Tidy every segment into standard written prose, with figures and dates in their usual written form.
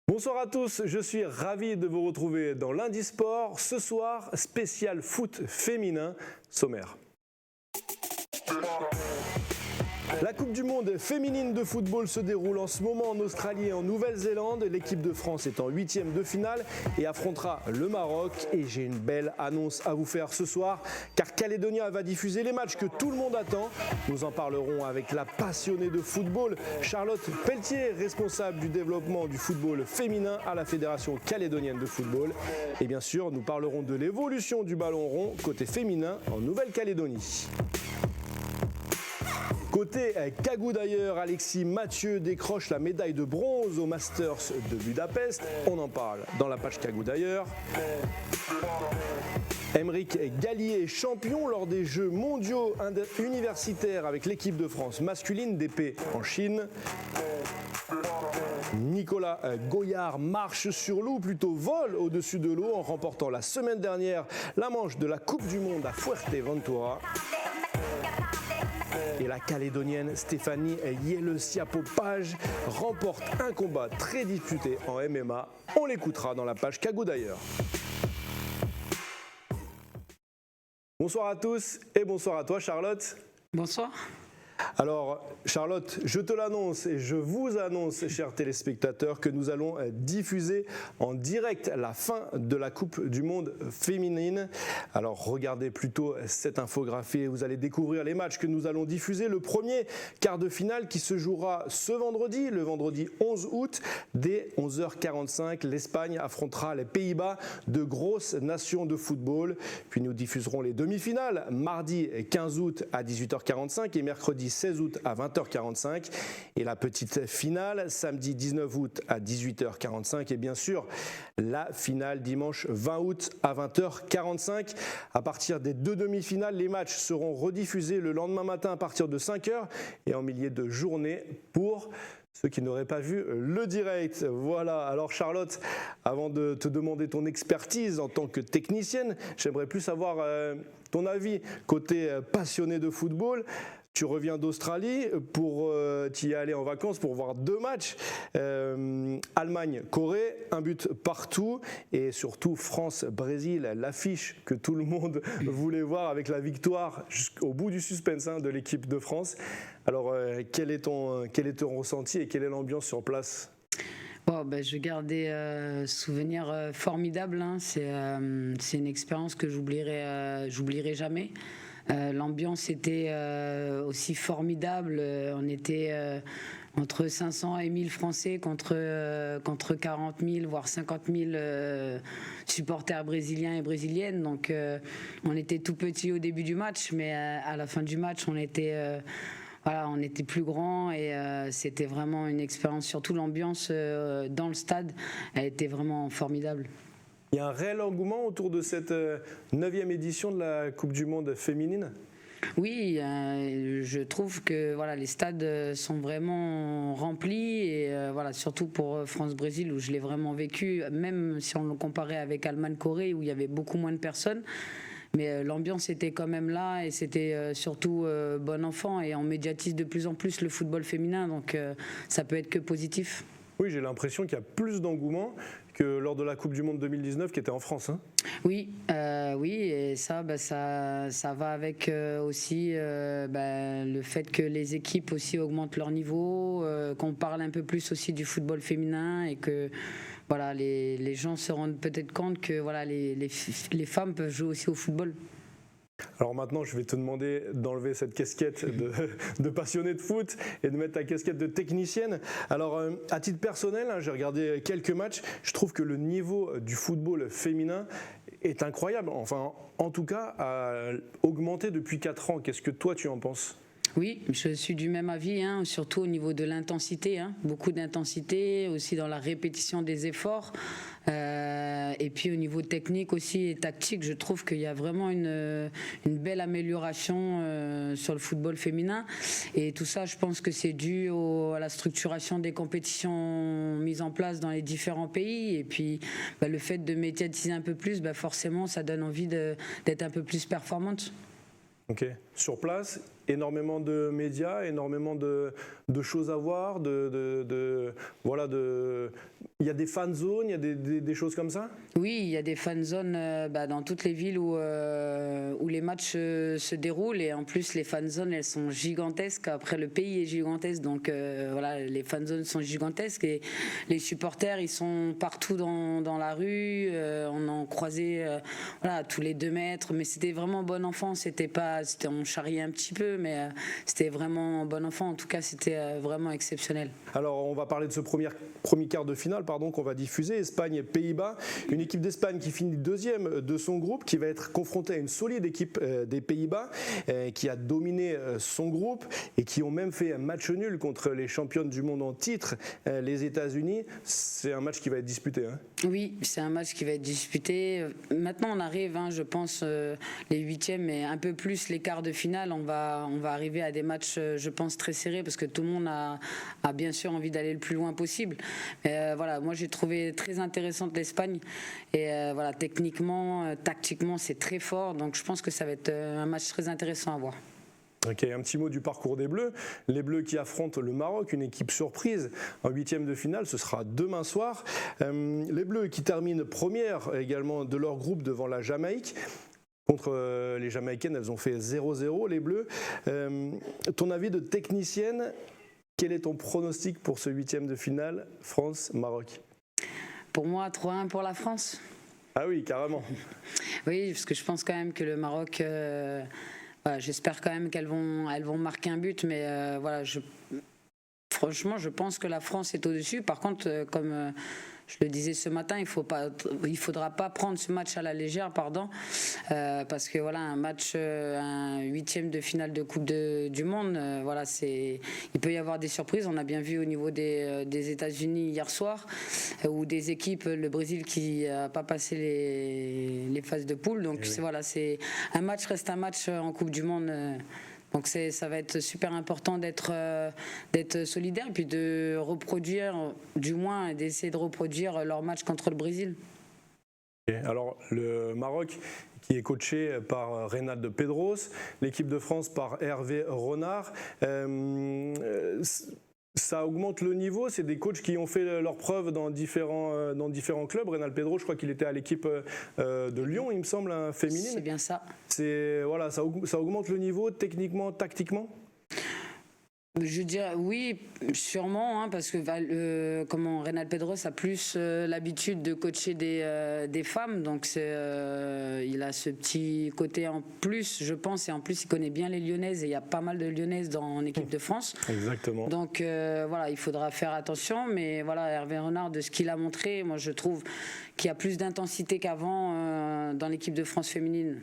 Bonsoir à tous, je suis ravi de vous retrouver dans Lundi Sport. Ce soir, spécial foot féminin, sommaire. La Coupe du Monde féminine de football se déroule en ce moment en Australie et en Nouvelle-Zélande. L'équipe de France est en 8e de finale et affrontera le Maroc. Et j'ai une belle annonce à vous faire ce soir, car Calédonia va diffuser les matchs que tout le monde attend. Nous en parlerons avec la passionnée de football, Charlotte Pelletier, responsable du développement du football féminin à la Fédération calédonienne de football. Et bien sûr, nous parlerons de l'évolution du ballon rond côté féminin en Nouvelle-Calédonie. Côté Cagou d'ailleurs, Alexis Mathieu décroche la médaille de bronze au Masters de Budapest. On en parle dans la page Cagou d'ailleurs. Aymeric Gallier est champion lors des Jeux mondiaux universitaires avec l'équipe de France masculine d'épée en Chine. Nicolas Goyard marche sur l'eau, plutôt vole au-dessus de l'eau en remportant la semaine dernière la manche de la Coupe du Monde à Fuerteventura. Et la Calédonienne Stéphanie Yelesiapo-Page remporte un combat très disputé en MMA. On l'écoutera dans la page Cagou d'ailleurs. Bonsoir à tous et bonsoir à toi Charlotte. Bonsoir. Alors Charlotte, je te l'annonce et je vous annonce, chers téléspectateurs, que nous allons diffuser en direct la fin de la Coupe du Monde féminine. Alors regardez plutôt cette infographie et vous allez découvrir les matchs que nous allons diffuser. Le premier quart de finale qui se jouera ce vendredi, le vendredi 11 août, dès 11h45. L'Espagne affrontera les Pays-Bas, de grosses nations de football. Puis nous diffuserons les demi-finales mardi 15 août à 18h45 et mercredi 16 août à 20h45 et la petite finale samedi 19 août à 18h45 et bien sûr la finale dimanche 20 août à 20h45. À partir des deux demi-finales, les matchs seront rediffusés le lendemain matin à partir de 5h et en milieu de journée pour ceux qui n'auraient pas vu le direct. Voilà, alors Charlotte, avant de te demander ton expertise en tant que technicienne, j'aimerais plus savoir ton avis côté passionné de football. Tu reviens d'Australie pour t'y aller en vacances pour voir deux matchs. Allemagne-Corée, un but partout. Et surtout France-Brésil, l'affiche que tout le monde voulait voir avec la victoire jusqu'au bout du suspense de l'équipe de France. Alors, quel est ton ressenti et quelle est l'ambiance sur place ? Bon, je gardais souvenir formidable. C'est une expérience que j'oublierai jamais. L'ambiance était aussi formidable. On était entre 500 et 1000 Français contre 40 000, voire 50 000 supporters brésiliens et brésiliennes. Donc on était tout petits au début du match, mais à la fin du match, on était plus grand et c'était vraiment une expérience. Surtout l'ambiance dans le stade, elle était vraiment formidable. Il y a un réel engouement autour de cette 9e édition de la Coupe du Monde féminine ? Oui, je trouve que les stades sont vraiment remplis et surtout pour France-Brésil où je l'ai vraiment vécu, même si on le comparait avec Allemagne-Corée où il y avait beaucoup moins de personnes. Mais l'ambiance était quand même là et c'était surtout bon enfant et on médiatise de plus en plus le football féminin, donc ça peut être que positif. Oui, j'ai l'impression qu'il y a plus d'engouement que lors de la Coupe du Monde 2019 qui était en France. Oui, et ça va avec aussi le fait que les équipes aussi augmentent leur niveau, qu'on parle un peu plus aussi du football féminin et que les gens se rendent peut-être compte que les femmes peuvent jouer aussi au football. Alors maintenant, je vais te demander d'enlever cette casquette de passionné de foot et de mettre ta casquette de technicienne. Alors, à titre personnel, j'ai regardé quelques matchs. Je trouve que le niveau du football féminin est incroyable. Enfin, en tout cas, a augmenté depuis 4 ans. Qu'est-ce que toi, tu en penses ? Oui, je suis du même avis, hein, surtout au niveau de l'intensité, hein, beaucoup d'intensité, aussi dans la répétition des efforts. Et puis au niveau technique aussi et tactique, je trouve qu'il y a vraiment une belle amélioration sur le football féminin. Et tout ça, je pense que c'est dû à la structuration des compétitions mises en place dans les différents pays. Et puis le fait de médiatiser un peu plus, forcément, ça donne envie d'être un peu plus performante. Ok. Sur place, énormément de médias, énormément de choses à voir, voilà, il y a des fan zones, il y a des choses comme ça? Oui, il y a des fan zones dans toutes les villes où les matchs se déroulent, et en plus les fan zones elles sont gigantesques. Après, le pays est gigantesque, donc voilà, les fan zones sont gigantesques et les supporters ils sont partout dans la rue. On en croisait voilà, tous les 2 mètres, mais c'était vraiment bon enfant. On charriait un petit peu, mais c'était vraiment bon enfant. En tout cas, c'était vraiment exceptionnel. Alors, on va parler de ce premier quart de finale qu'on va diffuser, Espagne et Pays-Bas. Une équipe d'Espagne qui finit deuxième de son groupe, qui va être confrontée à une solide équipe des Pays-Bas, qui a dominé son groupe et qui ont même fait un match nul contre les championnes du monde en titre, les États-Unis. C'est un match qui va être disputé. Hein. Oui, c'est un match qui va être disputé. Maintenant, on arrive, hein, je pense, les huitièmes et un peu plus les quarts de finale. On va arriver à des matchs, je pense, très serrés, parce que tout le monde a bien sûr envie d'aller le plus loin possible. Voilà, moi, j'ai trouvé très intéressante l'Espagne. Et voilà, techniquement, tactiquement, c'est très fort. Donc, je pense que ça va être un match très intéressant à voir. Ok, un petit mot du parcours des Bleus. Les Bleus qui affrontent le Maroc, une équipe surprise en huitième de finale, ce sera demain soir. Les Bleus qui terminent première également de leur groupe devant la Jamaïque. Contre les Jamaïcaines, elles ont fait 0-0, les Bleus. Ton avis de technicienne, quel est ton pronostic pour ce huitième de finale France-Maroc? Pour moi, 3-1 pour la France. Ah oui, carrément. Oui, parce que je pense quand même que le Maroc... Voilà, j'espère quand même elles vont marquer un but, mais voilà, franchement, je pense que la France est au-dessus. Par contre, comme je le disais ce matin, il faudra pas prendre ce match à la légère, parce que voilà, un match, un huitième de finale de Coupe du Monde, voilà, il peut y avoir des surprises. On a bien vu au niveau des États-Unis hier soir, ou des équipes, le Brésil qui n'a pas passé les phases de poule. Donc voilà, un match reste un match en Coupe du Monde. Donc ça va être super important d'être solidaire, et puis de reproduire, du moins d'essayer de reproduire leur match contre le Brésil. Alors le Maroc qui est coaché par Reynald Pedros, l'équipe de France par Hervé Renard. Ça augmente le niveau, c'est des coachs qui ont fait leurs preuves dans différents clubs. Reynald Pedro, je crois qu'il était à l'équipe de Lyon, il me semble, féminine. C'est bien ça. Voilà, ça augmente le niveau techniquement, tactiquement. Je dirais oui, sûrement, hein, parce que Reynald Pedros a plus l'habitude de coacher des femmes, donc il a ce petit côté en plus, je pense, et en plus il connaît bien les Lyonnaises, et il y a pas mal de Lyonnaises en équipe de France. Exactement. Donc voilà, il faudra faire attention, mais voilà, Hervé Renard, de ce qu'il a montré, moi je trouve qu'il y a plus d'intensité qu'avant dans l'équipe de France féminine.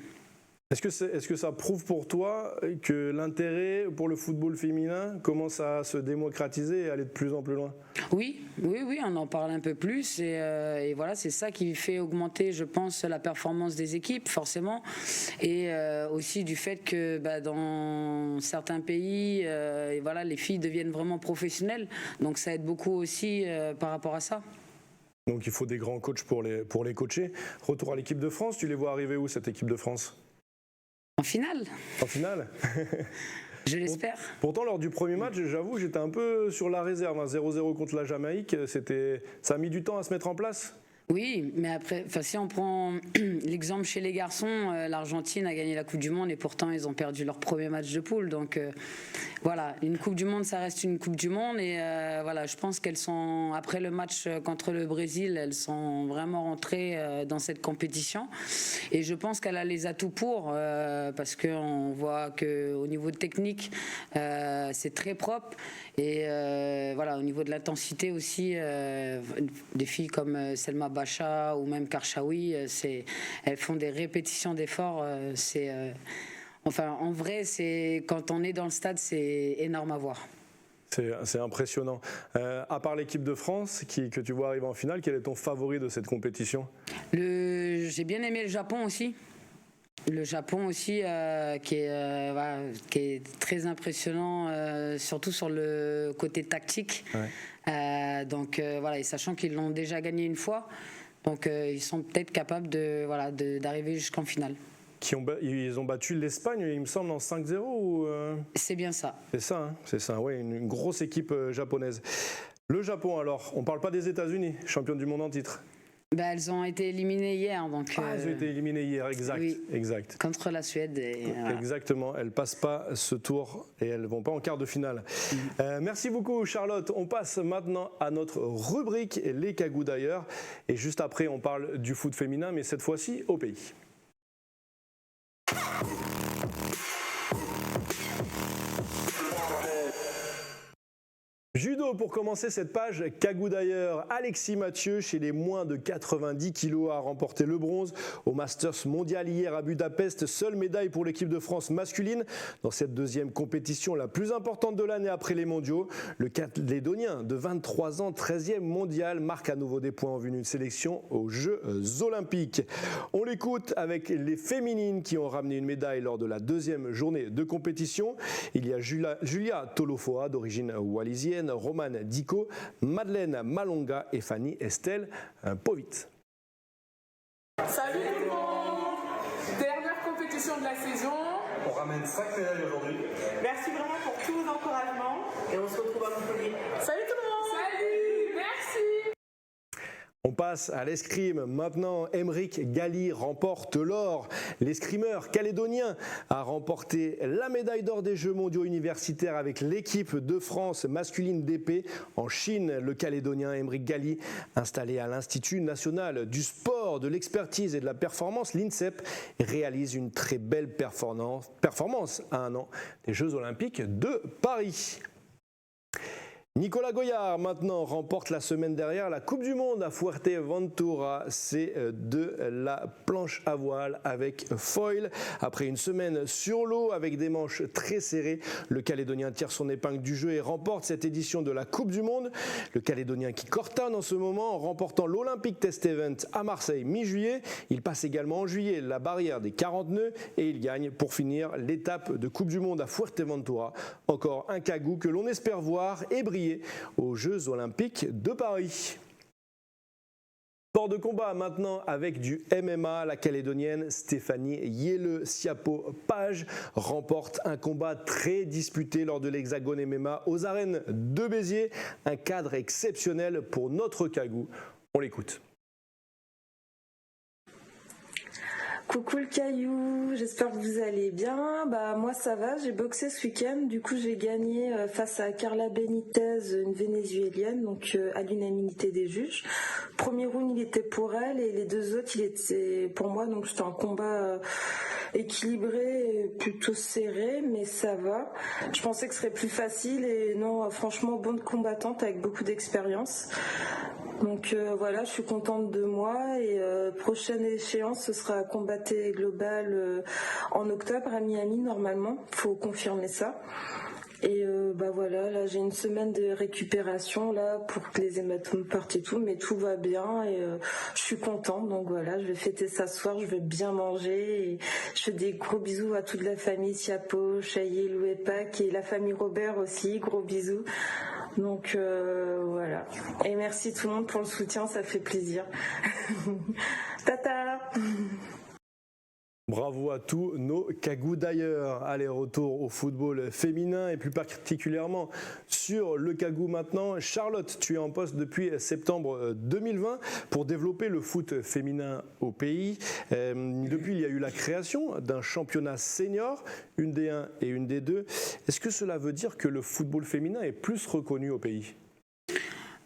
Est-ce que ça prouve pour toi que l'intérêt pour le football féminin commence à se démocratiser et aller de plus en plus loin? Oui, on en parle un peu plus, et voilà, c'est ça qui fait augmenter, je pense, la performance des équipes, forcément, et aussi du fait que dans certains pays, et voilà, les filles deviennent vraiment professionnelles, donc ça aide beaucoup aussi par rapport à ça. Donc il faut des grands coachs pour les coacher. Retour à l'équipe de France, tu les vois arriver où, cette équipe de France? En finale. En finale. Je l'espère. Pourtant, lors du premier match, j'avoue, j'étais un peu sur la réserve. 0-0 contre la Jamaïque, ça a mis du temps à se mettre en place. Oui, mais après, si on prend l'exemple chez les garçons, l'Argentine a gagné la Coupe du Monde et pourtant ils ont perdu leur premier match de poule. Donc voilà, une Coupe du Monde, ça reste une Coupe du Monde, et voilà, je pense qu'elles sont, après le match contre le Brésil, elles sont vraiment rentrées dans cette compétition, et je pense qu'elle a les atouts pour, parce qu'on voit qu'au niveau technique, c'est très propre, et voilà, au niveau de l'intensité aussi, des filles comme Selma Bacha ou même Karchaoui, elles font des répétitions d'efforts, Enfin, en vrai, quand on est dans le stade, c'est énorme à voir. C'est impressionnant. À part l'équipe de France que tu vois arriver en finale, quel est ton favori de cette compétition? J'ai bien aimé le Japon aussi. Le Japon aussi, qui est très impressionnant, surtout sur le côté tactique. Ouais. Et sachant qu'ils l'ont déjà gagné une fois, donc ils sont peut-être capables d'arriver jusqu'en finale. Ils ont battu l'Espagne, il me semble, en 5-0 ou C'est bien ça. C'est ça, oui, une grosse équipe japonaise. Le Japon alors, on ne parle pas des États-Unis, championne du monde en titre. Elles ont été éliminées hier. Elles ont été éliminées hier, exact. Oui, exact. Contre la Suède. Exactement, elles ne passent pas ce tour et elles ne vont pas en quart de finale. Merci beaucoup Charlotte. On passe maintenant à notre rubrique Les Cagous d'ailleurs. Et juste après, on parle du foot féminin, mais cette fois-ci au pays. Judo pour commencer cette page Cagou d'ailleurs. Alexis Mathieu chez les moins de 90 kg a remporté le bronze au Masters mondial hier à Budapest. Seule médaille pour l'équipe de France masculine dans cette deuxième compétition la plus importante de l'année après les mondiaux. Le Calédonien de 23 ans, 13e mondial, marque à nouveau des points en vue d'une sélection aux Jeux Olympiques. On l'écoute avec les féminines qui ont ramené une médaille lors de la deuxième journée de compétition. Il y a Julia Tolofoa d'origine wallisienne, Romane Diko, Madeleine Malonga et Fanny Estelle Povit. Salut tout le monde! Dernière compétition de la saison. On ramène 5 médailles aujourd'hui. Merci vraiment pour tous vos encouragements et on se retrouve à Montpellier. Salut tout le monde! Salut! Merci! On passe à l'escrime. Maintenant, Aymeric Gali remporte l'or. L'escrimeur calédonien a remporté la médaille d'or des Jeux mondiaux universitaires avec l'équipe de France masculine d'épée en Chine. Le Calédonien Aymeric Gali, installé à l'Institut national du sport, de l'expertise et de la performance, l'INSEP, réalise une très belle performance à un an des Jeux olympiques de Paris. Nicolas Goyard, maintenant, remporte la semaine dernière la Coupe du Monde à Fuerteventura. C'est de la planche à voile avec foil. Après une semaine sur l'eau avec des manches très serrées, le Calédonien tire son épingle du jeu et remporte cette édition de la Coupe du Monde. Le Calédonien qui cartonne en ce moment en remportant l'Olympic Test Event à Marseille mi-juillet. Il passe également en juillet la barrière des 40 nœuds et il gagne pour finir l'étape de Coupe du Monde à Fuerteventura. Encore un cagou que l'on espère voir et briller aux Jeux Olympiques de Paris. Sport de combat maintenant avec du MMA. La Calédonienne Stéphanie Yele-Siapo-Page remporte un combat très disputé lors de l'Hexagone MMA aux arènes de Béziers. Un cadre exceptionnel pour notre cagou. On l'écoute. Coucou le caillou, j'espère que vous allez bien. Moi ça va, j'ai boxé ce week-end, du coup j'ai gagné face à Carla Benitez, une vénézuélienne, donc à l'unanimité des juges. Premier round il était pour elle et les deux autres il était pour moi, donc c'était un combat équilibré et plutôt serré, mais ça va. Je pensais que ce serait plus facile et non, franchement bonne combattante avec beaucoup d'expérience. Donc voilà, je suis contente de moi et prochaine échéance ce sera Combatté Global en octobre à Miami normalement, faut confirmer ça. Et voilà, là j'ai une semaine de récupération là pour que les hématomes partent et tout, mais tout va bien et je suis contente. Donc voilà, je vais fêter ça ce soir, je vais bien manger et je fais des gros bisous à toute la famille Siapo, Chaillé, Loué Pac et la famille Robert aussi, gros bisous. Donc voilà. Et merci tout le monde pour le soutien, ça fait plaisir. Tata. Bravo à tous nos cagous d'ailleurs. Allez, retour au football féminin et plus particulièrement sur le cagou maintenant. Charlotte, tu es en poste depuis septembre 2020 pour développer le foot féminin au pays. Depuis, il y a eu la création d'un championnat senior, une D1 et une D2. Est-ce que cela veut dire que le football féminin est plus reconnu au pays ?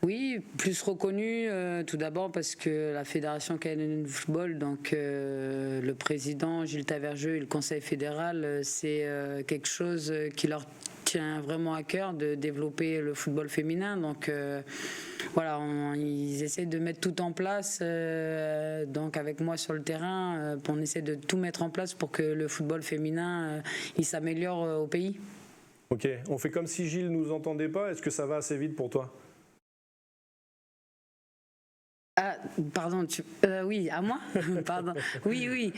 Oui, plus reconnu tout d'abord parce que la Fédération canadienne de football, donc le président Gilles Tavergeux et le Conseil fédéral, c'est quelque chose qui leur tient vraiment à cœur de développer le football féminin. Donc Voilà, ils essaient de mettre tout en place, donc avec moi sur le terrain, on essaie de tout mettre en place pour que le football féminin il s'améliore au pays. Ok, on fait comme si Gilles nous entendait pas. Est-ce que ça va assez vite pour toi? Ah, pardon, oui, à moi. Pardon. Oui,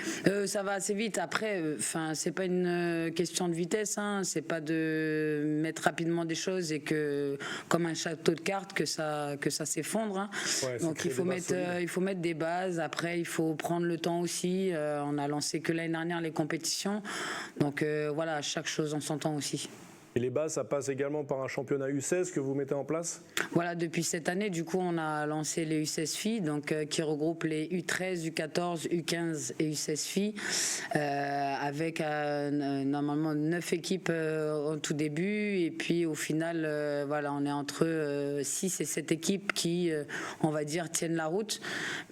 ça va assez vite. Après, c'est pas une question de vitesse, hein. C'est pas de mettre rapidement des choses et que, comme un château de cartes, que ça s'effondre, hein. Ouais, donc il faut mettre des bases. Après, il faut prendre le temps aussi. On a lancé que l'année dernière les compétitions, donc voilà, chaque chose en son temps aussi. Et les bases, ça passe également par un championnat U16 que vous mettez en place? Voilà, depuis cette année, du coup, on a lancé les U16 filles, donc qui regroupent les U13, U14, U15 et U16 filles, avec normalement 9 équipes au tout début, et puis au final, voilà, on est entre 6 et 7 équipes qui, on va dire, tiennent la route.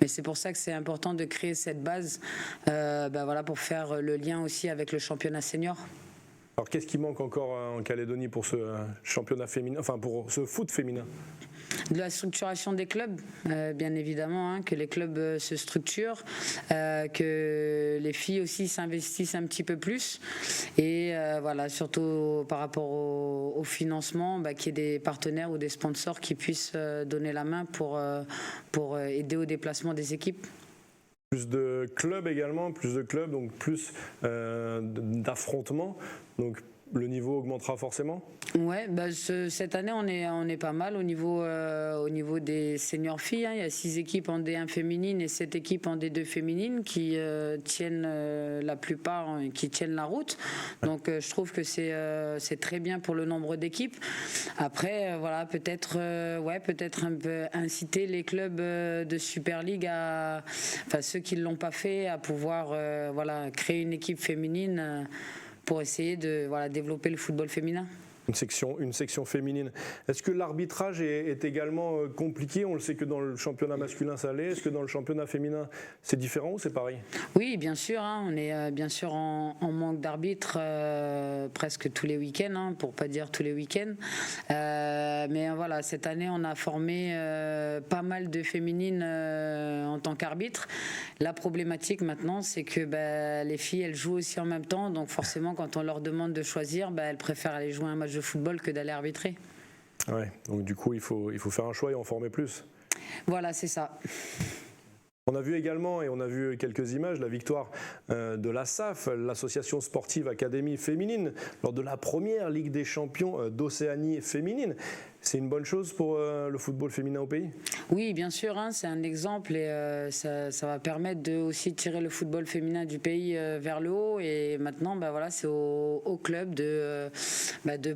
Mais c'est pour ça que c'est important de créer cette base, voilà, pour faire le lien aussi avec le championnat senior. Alors qu'est-ce qui manque encore en Calédonie pour ce championnat féminin, enfin pour ce foot féminin? De la structuration des clubs, bien évidemment, hein, que les clubs se structurent, que les filles aussi s'investissent un petit peu plus, et voilà, surtout par rapport au financement, qu'il y ait des partenaires ou des sponsors qui puissent donner la main pour aider au déplacement des équipes. Plus de clubs également, donc plus d'affrontements, donc le niveau augmentera forcément? Ouais, cette année on est pas mal au niveau des seniors filles, hein. Il y a 6 équipes en D1 féminine et 7 équipes en D2 féminine qui tiennent la plupart, hein, qui tiennent la route. Donc je trouve que c'est très bien pour le nombre d'équipes. Après voilà, peut-être un peu inciter les clubs de Super League ceux qui l'ont pas fait, à pouvoir créer une équipe féminine pour essayer de développer le football féminin. Une section féminine. Est-ce que l'arbitrage est également compliqué? On le sait que dans le championnat masculin ça l'est. Est-ce que dans le championnat féminin c'est différent ou c'est pareil? Oui, bien sûr, hein, on est bien sûr en manque d'arbitres presque tous les week-ends, hein, pour pas dire tous les week-ends. Mais voilà, cette année on a formé pas mal de féminines en tant qu'arbitres. La problématique maintenant, c'est que les filles elles jouent aussi en même temps, donc forcément quand on leur demande de choisir, elles préfèrent aller jouer un match de football que d'aller arbitrer. Ouais, donc du coup il faut faire un choix et en former plus. Voilà, c'est ça. On a vu également, et on a vu quelques images, la victoire de l'ASAF, l'association sportive académie féminine, lors de la première Ligue des champions d'Océanie féminine. C'est une bonne chose pour le football féminin au pays? Oui, bien sûr, hein, c'est un exemple et ça va permettre de aussi tirer le football féminin du pays vers le haut. Et maintenant, c'est au club de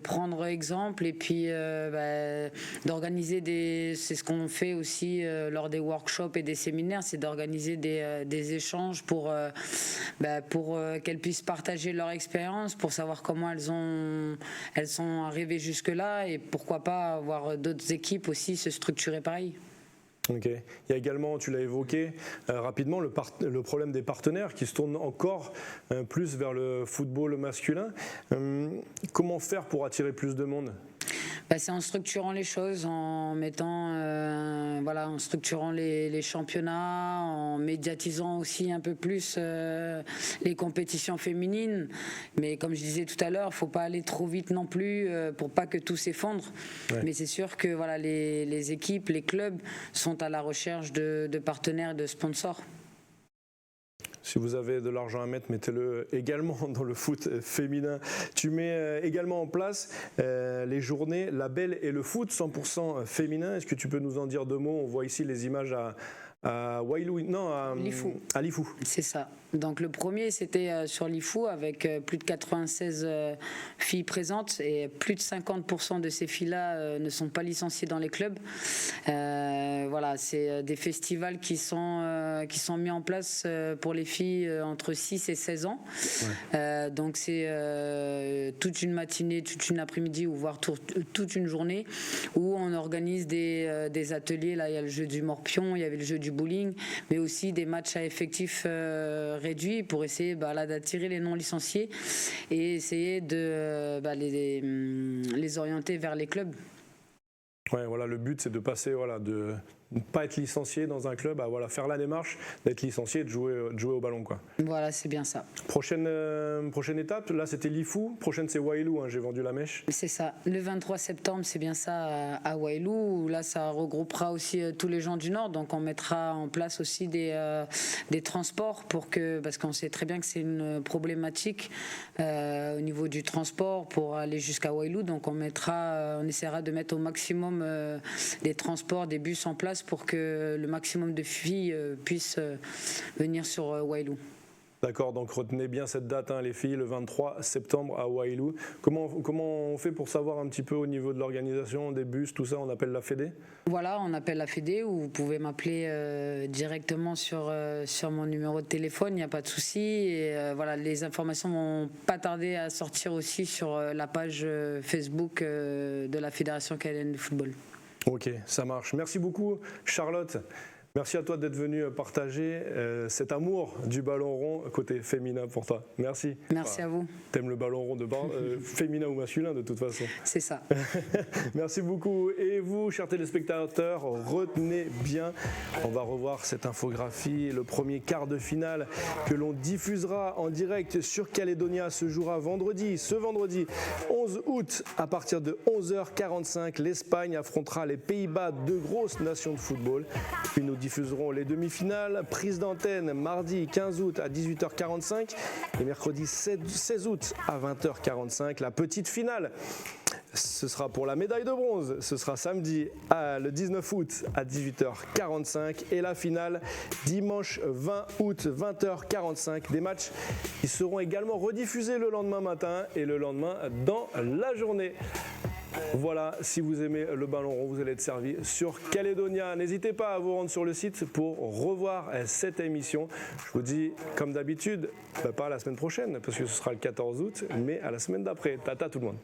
prendre exemple et puis d'organiser c'est ce qu'on fait aussi lors des workshops et des séminaires, c'est d'organiser des échanges pour qu'elles puissent partager leur expérience, pour savoir comment elles sont arrivées jusque-là et pourquoi pas voir d'autres équipes aussi se structurer pareil. Ok. Il y a également, tu l'as évoqué rapidement, le problème des partenaires qui se tournent encore plus vers le football masculin. Comment faire pour attirer plus de monde? C'est en structurant les choses, en mettant, en structurant les championnats, en médiatisant aussi un peu plus les compétitions féminines. Mais comme je disais tout à l'heure, il ne faut pas aller trop vite non plus pour pas que tout s'effondre. Ouais. Mais c'est sûr que les équipes, les clubs sont à la recherche de partenaires et de sponsors. Si vous avez de l'argent à mettre, mettez-le également dans le foot féminin. Tu mets également en place les journées La Belle et le foot 100% féminin. Est-ce que tu peux nous en dire 2 mots? On voit ici les images à Lifou. À Lifou. C'est ça. Donc le premier c'était sur Lifou avec plus de 96 filles présentes et plus de 50% de ces filles-là ne sont pas licenciées dans les clubs. C'est des festivals qui sont mis en place pour les filles entre 6 et 16 ans. Ouais. Donc c'est toute une matinée, toute une après-midi ou voire toute une journée où on organise des ateliers. Là il y a le jeu du morpion, il y avait le jeu du bowling, mais aussi des matchs à effectifs réduits pour essayer d'attirer les non licenciés et essayer de les orienter vers les clubs. Ouais, voilà, le but c'est de passer, de ne pas être licencié dans un club, à faire la démarche d'être licencié et de jouer au ballon, quoi. Voilà, c'est bien ça. Prochaine étape, là c'était Lifou, prochaine c'est Wailou, j'ai vendu la mèche. C'est ça. Le 23 septembre, c'est bien ça, à Wailou. Là, ça regroupera aussi tous les gens du Nord. Donc, on mettra en place aussi des transports parce qu'on sait très bien que c'est une problématique au niveau du transport pour aller jusqu'à Wailou. Donc, on essaiera de mettre au maximum des transports, des bus en place pour que le maximum de filles puissent venir sur Wailou. D'accord, donc retenez bien cette date, les filles, le 23 septembre à Wailou. Comment on fait pour savoir un petit peu au niveau de l'organisation, des bus, tout ça, on appelle la Fédé? Voilà, on appelle la Fédé ou vous pouvez m'appeler directement sur mon numéro de téléphone, il n'y a pas de souci. Et voilà, les informations vont pas tarder à sortir aussi sur la page Facebook de la Fédération canadienne de football. Ok, ça marche. Merci beaucoup, Charlotte. Merci à toi d'être venue partager cet amour du ballon rond côté féminin pour toi. Merci. Merci à vous. T'aimes le ballon rond féminin ou masculin de toute façon. C'est ça. Merci beaucoup. Et vous, chers téléspectateurs, retenez bien, on va revoir cette infographie. Le premier quart de finale que l'on diffusera en direct sur Calédonia ce vendredi 11 août à partir de 11h45. L'Espagne affrontera les Pays-Bas, deux grosses nations de football. Puis nous diffuserons les demi-finales, prise d'antenne mardi 15 août à 18h45 et mercredi 16 août à 20h45. La petite finale, ce sera pour la médaille de bronze, ce sera samedi le 19 août à 18h45 et la finale dimanche 20 août 20h45. Des matchs qui seront également rediffusés le lendemain matin et le lendemain dans la journée. Voilà, si vous aimez le ballon rond, vous allez être servi sur Calédonia. N'hésitez pas à vous rendre sur le site pour revoir cette émission. Je vous dis, comme d'habitude, pas à la semaine prochaine, parce que ce sera le 14 août, mais à la semaine d'après. Tata tout le monde.